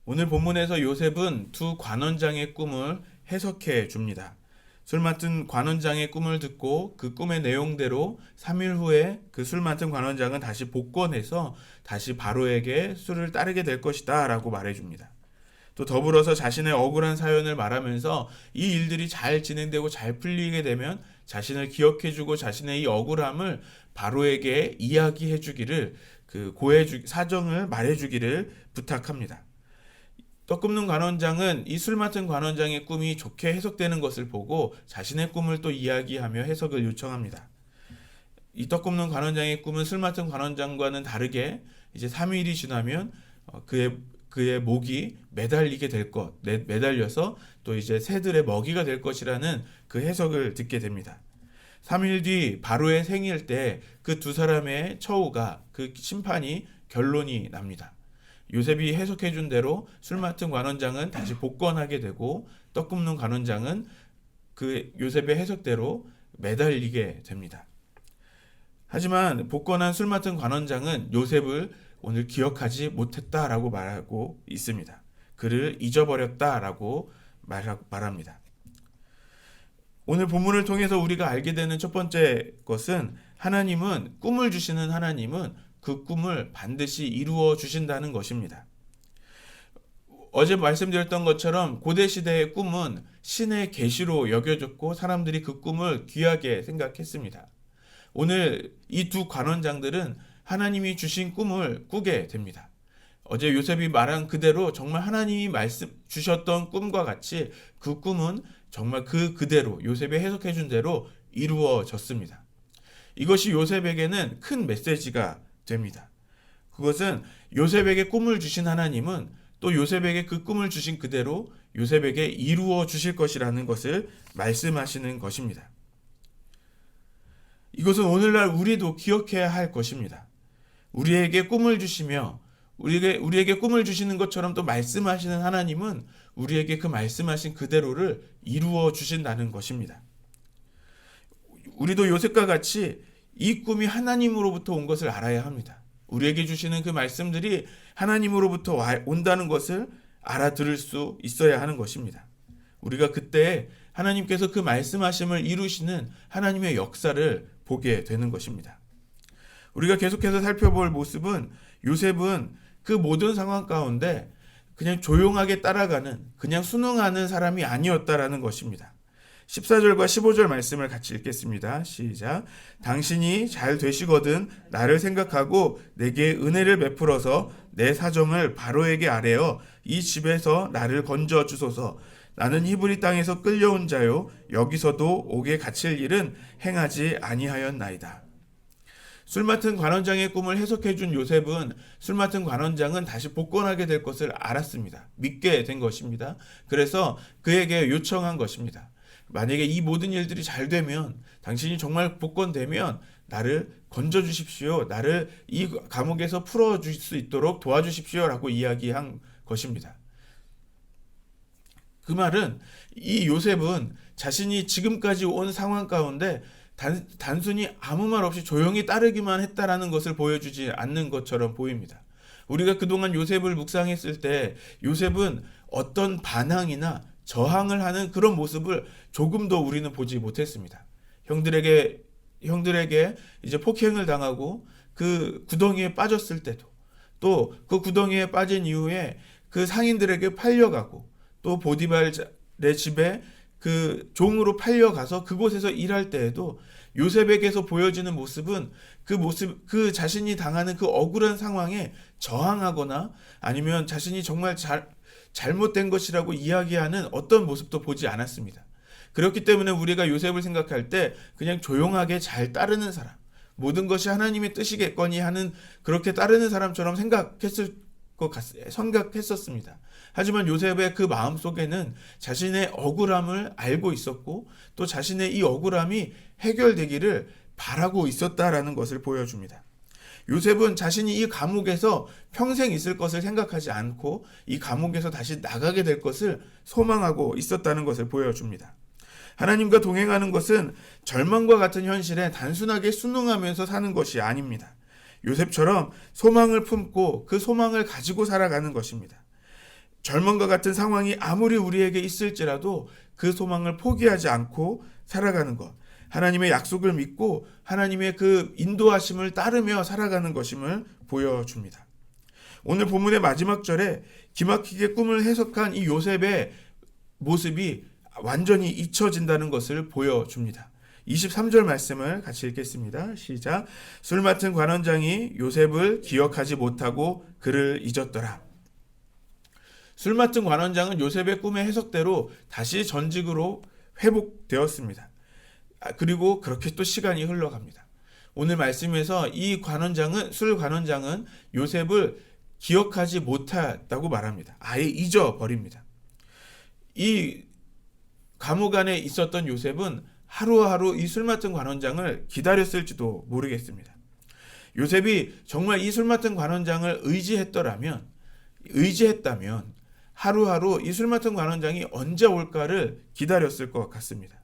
오늘 본문에서 요셉은 두 관원장의 꿈을 해석해 줍니다. 술 맡은 관원장의 꿈을 듣고 그 꿈의 내용대로 3일 후에 그 술 맡은 관원장은 다시 복권해서 다시 바로에게 술을 따르게 될 것이다 라고 말해줍니다. 또 더불어서 자신의 억울한 사연을 말하면서 이 일들이 잘 진행되고 잘 풀리게 되면 자신을 기억해주고 자신의 이 억울함을 바로에게 이야기해주기를 사정을 말해주기를 부탁합니다. 떡 굽는 관원장은 이 술 맡은 관원장의 꿈이 좋게 해석되는 것을 보고 자신의 꿈을 또 이야기하며 해석을 요청합니다. 이 떡 굽는 관원장의 꿈은 술 맡은 관원장과는 다르게 이제 3일이 지나면 그의 목이 매달리게 될 것, 매달려서 또 이제 새들의 먹이가 될 것이라는 그 해석을 듣게 됩니다. 3일 뒤 바로의 생일 때 그 두 사람의 처우가 그 심판이 결론이 납니다. 요셉이 해석해 준 대로 술 맡은 관원장은 다시 복권하게 되고 떡 굽는 관원장은 그 요셉의 해석대로 매달리게 됩니다. 하지만 복권한 술 맡은 관원장은 요셉을 오늘 기억하지 못했다라고 말하고 있습니다. 그를 잊어버렸다라고 말합니다. 오늘 본문을 통해서 우리가 알게 되는 첫 번째 것은 꿈을 주시는 하나님은 그 꿈을 반드시 이루어 주신다는 것입니다. 어제 말씀드렸던 것처럼 고대 시대의 꿈은 신의 계시로 여겨졌고 사람들이 그 꿈을 귀하게 생각했습니다. 오늘 이 두 관원장들은 하나님이 주신 꿈을 꾸게 됩니다. 어제 요셉이 말한 그대로 정말 하나님이 말씀 주셨던 꿈과 같이 그 꿈은 정말 그대로 요셉이 해석해 준 대로 이루어졌습니다. 이것이 요셉에게는 큰 메시지가 됩니다. 그것은 요셉에게 꿈을 주신 하나님은 또 요셉에게 그 꿈을 주신 그대로 요셉에게 이루어 주실 것이라는 것을 말씀하시는 것입니다. 이것은 오늘날 우리도 기억해야 할 것입니다. 우리에게 꿈을 주시며 우리에게 꿈을 주시는 것처럼 또 말씀하시는 하나님은 우리에게 그 말씀하신 그대로를 이루어 주신다는 것입니다. 우리도 요셉과 같이 이 꿈이 하나님으로부터 온 것을 알아야 합니다. 우리에게 주시는 그 말씀들이 하나님으로부터 온다는 것을 알아들을 수 있어야 하는 것입니다. 우리가 그때 하나님께서 그 말씀하심을 이루시는 하나님의 역사를 보게 되는 것입니다. 우리가 계속해서 살펴볼 모습은 요셉은 그 모든 상황 가운데 그냥 조용하게 따라가는, 그냥 순응하는 사람이 아니었다라는 것입니다. 14절과 15절 말씀을 같이 읽겠습니다. 시작. 당신이 잘 되시거든 나를 생각하고 내게 은혜를 베풀어서 내 사정을 바로에게 아뢰어 이 집에서 나를 건져 주소서. 나는 히브리 땅에서 끌려온 자요 여기서도 옥에 갇힐 일은 행하지 아니하였나이다. 술 맡은 관원장의 꿈을 해석해 준 요셉은 술 맡은 관원장은 다시 복권하게 될 것을 알았습니다. 믿게 된 것입니다. 그래서 그에게 요청한 것입니다. 만약에 이 모든 일들이 잘 되면, 당신이 정말 복권되면 나를 건져주십시오. 나를 이 감옥에서 풀어줄 수 있도록 도와주십시오. 라고 이야기한 것입니다. 그 말은 이 요셉은 자신이 지금까지 온 상황 가운데 단순히 아무 말 없이 조용히 따르기만 했다라는 것을 보여주지 않는 것처럼 보입니다. 우리가 그동안 요셉을 묵상했을 때 요셉은 어떤 반항이나 저항을 하는 그런 모습을 조금도 우리는 보지 못했습니다. 형들에게 이제 폭행을 당하고 그 구덩이에 빠졌을 때도, 또 그 구덩이에 빠진 이후에 그 상인들에게 팔려가고, 또 보디발의 집에 그 종으로 팔려가서 그곳에서 일할 때에도 요셉에게서 보여지는 모습은 그 자신이 당하는 그 억울한 상황에 저항하거나 아니면 자신이 정말 잘못된 것이라고 이야기하는 어떤 모습도 보지 않았습니다. 그렇기 때문에 우리가 요셉을 생각할 때 그냥 조용하게 잘 따르는 사람, 모든 것이 하나님의 뜻이겠거니 하는 그렇게 따르는 사람처럼 생각했었습니다. 하지만 요셉의 그 마음속에는 자신의 억울함을 알고 있었고 또 자신의 이 억울함이 해결되기를 바라고 있었다라는 것을 보여줍니다. 요셉은 자신이 이 감옥에서 평생 있을 것을 생각하지 않고 이 감옥에서 다시 나가게 될 것을 소망하고 있었다는 것을 보여줍니다. 하나님과 동행하는 것은 절망과 같은 현실에 단순하게 순응하면서 사는 것이 아닙니다. 요셉처럼 소망을 품고 그 소망을 가지고 살아가는 것입니다. 절망과 같은 상황이 아무리 우리에게 있을지라도 그 소망을 포기하지 않고 살아가는 것, 하나님의 약속을 믿고 하나님의 그 인도하심을 따르며 살아가는 것임을 보여줍니다. 오늘 본문의 마지막 절에 기막히게 꿈을 해석한 이 요셉의 모습이 완전히 잊혀진다는 것을 보여줍니다. 23절 말씀을 같이 읽겠습니다. 시작. 술 맡은 관원장이 요셉을 기억하지 못하고 그를 잊었더라. 술 맡은 관원장은 요셉의 꿈의 해석대로 다시 전직으로 회복되었습니다. 그리고 그렇게 또 시간이 흘러갑니다. 오늘 말씀에서 이 관원장은, 술 관원장은 요셉을 기억하지 못했다고 말합니다. 아예 잊어버립니다. 이 감옥 안에 있었던 요셉은 하루하루 이 술 맡은 관원장을 기다렸을지도 모르겠습니다. 요셉이 정말 이 술 맡은 관원장을 의지했다면 하루하루 이 술 맡은 관원장이 언제 올까를 기다렸을 것 같습니다.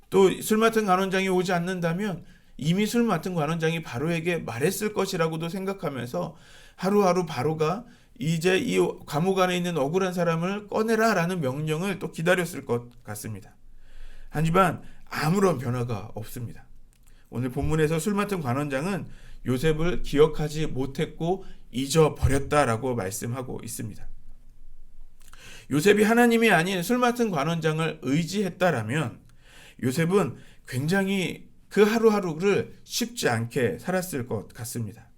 또 술 맡은 관원장이 오지 않는다면 이미 술 맡은 관원장이 바로에게 말했을 것이라고도 생각하면서 하루하루 바로가 이제 이 감옥 안에 있는 억울한 사람을 꺼내라 라는 명령을 또 기다렸을 것 같습니다. 하지만 아무런 변화가 없습니다. 오늘 본문에서 술 맡은 관원장은 요셉을 기억하지 못했고 잊어버렸다라고 말씀하고 있습니다. 요셉이 하나님이 아닌 술 맡은 관원장을 의지했다라면 요셉은 굉장히 그 하루하루를 쉽지 않게 살았을 것 같습니다.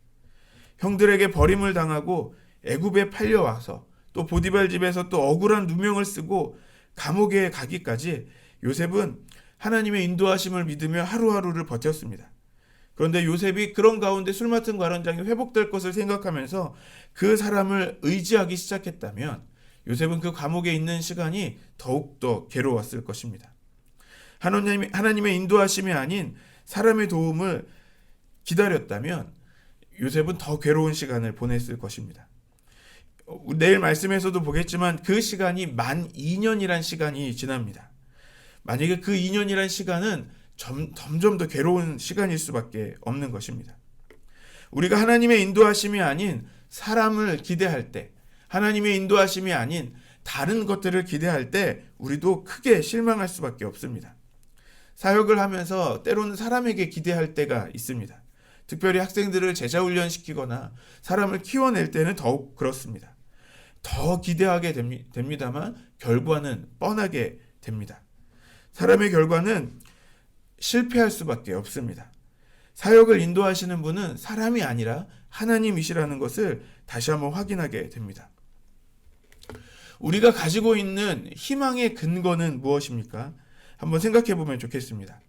형들에게 버림을 당하고 애굽에 팔려와서 또 보디발 집에서 또 억울한 누명을 쓰고 감옥에 가기까지 요셉은 하나님의 인도하심을 믿으며 하루하루를 버텼습니다. 그런데 요셉이 그런 가운데 술 맡은 관원장이 회복될 것을 생각하면서 그 사람을 의지하기 시작했다면 요셉은 그 감옥에 있는 시간이 더욱더 괴로웠을 것입니다. 하나님의 인도하심이 아닌 사람의 도움을 기다렸다면 요셉은 더 괴로운 시간을 보냈을 것입니다. 내일 말씀에서도 보겠지만 그 시간이 만 2년이란 시간이 지납니다. 만약에 그 2년이란 시간은 점점 더 괴로운 시간일 수밖에 없는 것입니다. 우리가 하나님의 인도하심이 아닌 사람을 기대할 때, 하나님의 인도하심이 아닌 다른 것들을 기대할 때 우리도 크게 실망할 수밖에 없습니다. 사역을 하면서 때로는 사람에게 기대할 때가 있습니다. 특별히 학생들을 제자훈련시키거나 사람을 키워낼 때는 더욱 그렇습니다. 더 기대하게 됩니다만 결과는 뻔하게 됩니다. 사람의 결과는 실패할 수밖에 없습니다. 사역을 인도하시는 분은 사람이 아니라 하나님이시라는 것을 다시 한번 확인하게 됩니다. 우리가 가지고 있는 희망의 근거는 무엇입니까? 한번 생각해 보면 좋겠습니다.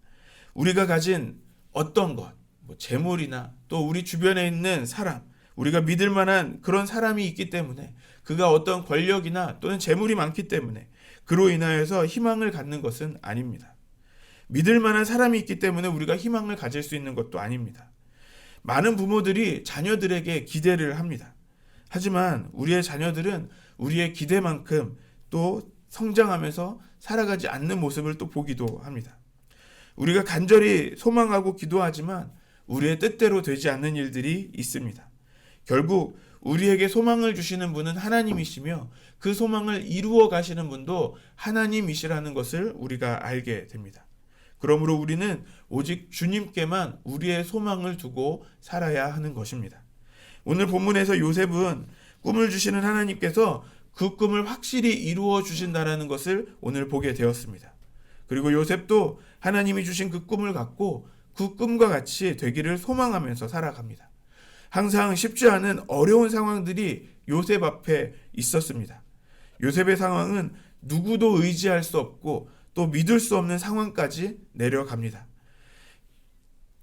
우리가 가진 어떤 것, 재물이나 또 우리 주변에 있는 사람, 우리가 믿을 만한 그런 사람이 있기 때문에, 그가 어떤 권력이나 또는 재물이 많기 때문에 그로 인하여서 희망을 갖는 것은 아닙니다. 믿을 만한 사람이 있기 때문에 우리가 희망을 가질 수 있는 것도 아닙니다. 많은 부모들이 자녀들에게 기대를 합니다. 하지만 우리의 자녀들은 우리의 기대만큼 또 성장하면서 살아가지 않는 모습을 또 보기도 합니다. 우리가 간절히 소망하고 기도하지만 우리의 뜻대로 되지 않는 일들이 있습니다. 결국 우리에게 소망을 주시는 분은 하나님이시며 그 소망을 이루어 가시는 분도 하나님이시라는 것을 우리가 알게 됩니다. 그러므로 우리는 오직 주님께만 우리의 소망을 두고 살아야 하는 것입니다. 오늘 본문에서 요셉은 꿈을 주시는 하나님께서 그 꿈을 확실히 이루어 주신다는 것을 오늘 보게 되었습니다. 그리고 요셉도 하나님이 주신 그 꿈을 갖고 그 꿈과 같이 되기를 소망하면서 살아갑니다. 항상 쉽지 않은 어려운 상황들이 요셉 앞에 있었습니다. 요셉의 상황은 누구도 의지할 수 없고 또 믿을 수 없는 상황까지 내려갑니다.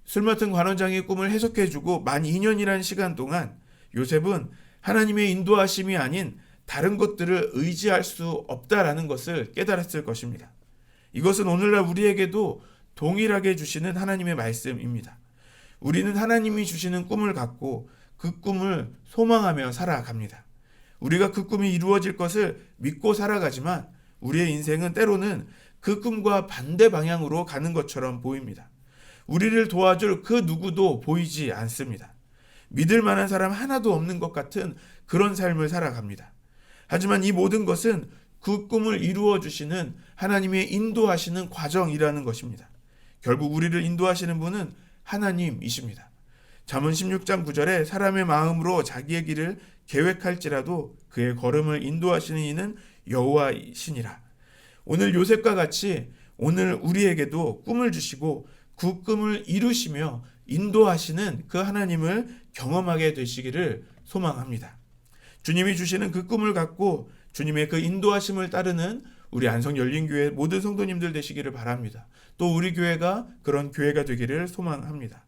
술 맡은 관원장의 꿈을 해석해주고 만 2년이라는 시간 동안 요셉은 하나님의 인도하심이 아닌 다른 것들을 의지할 수 없다라는 것을 깨달았을 것입니다. 이것은 오늘날 우리에게도 동일하게 주시는 하나님의 말씀입니다. 우리는 하나님이 주시는 꿈을 갖고 그 꿈을 소망하며 살아갑니다. 우리가 그 꿈이 이루어질 것을 믿고 살아가지만 우리의 인생은 때로는 그 꿈과 반대 방향으로 가는 것처럼 보입니다. 우리를 도와줄 그 누구도 보이지 않습니다. 믿을 만한 사람 하나도 없는 것 같은 그런 삶을 살아갑니다. 하지만 이 모든 것은 그 꿈을 이루어 주시는 하나님의 인도하시는 과정이라는 것입니다. 결국 우리를 인도하시는 분은 하나님이십니다. 잠언 16장 9절에 사람의 마음으로 자기의 길을 계획할지라도 그의 걸음을 인도하시는 이는 여호와이시니라. 오늘 요셉과 같이 오늘 우리에게도 꿈을 주시고 그 꿈을 이루시며 인도하시는 그 하나님을 경험하게 되시기를 소망합니다. 주님이 주시는 그 꿈을 갖고 주님의 그 인도하심을 따르는 우리 안성열린교회 모든 성도님들 되시기를 바랍니다. 또 우리 교회가 그런 교회가 되기를 소망합니다.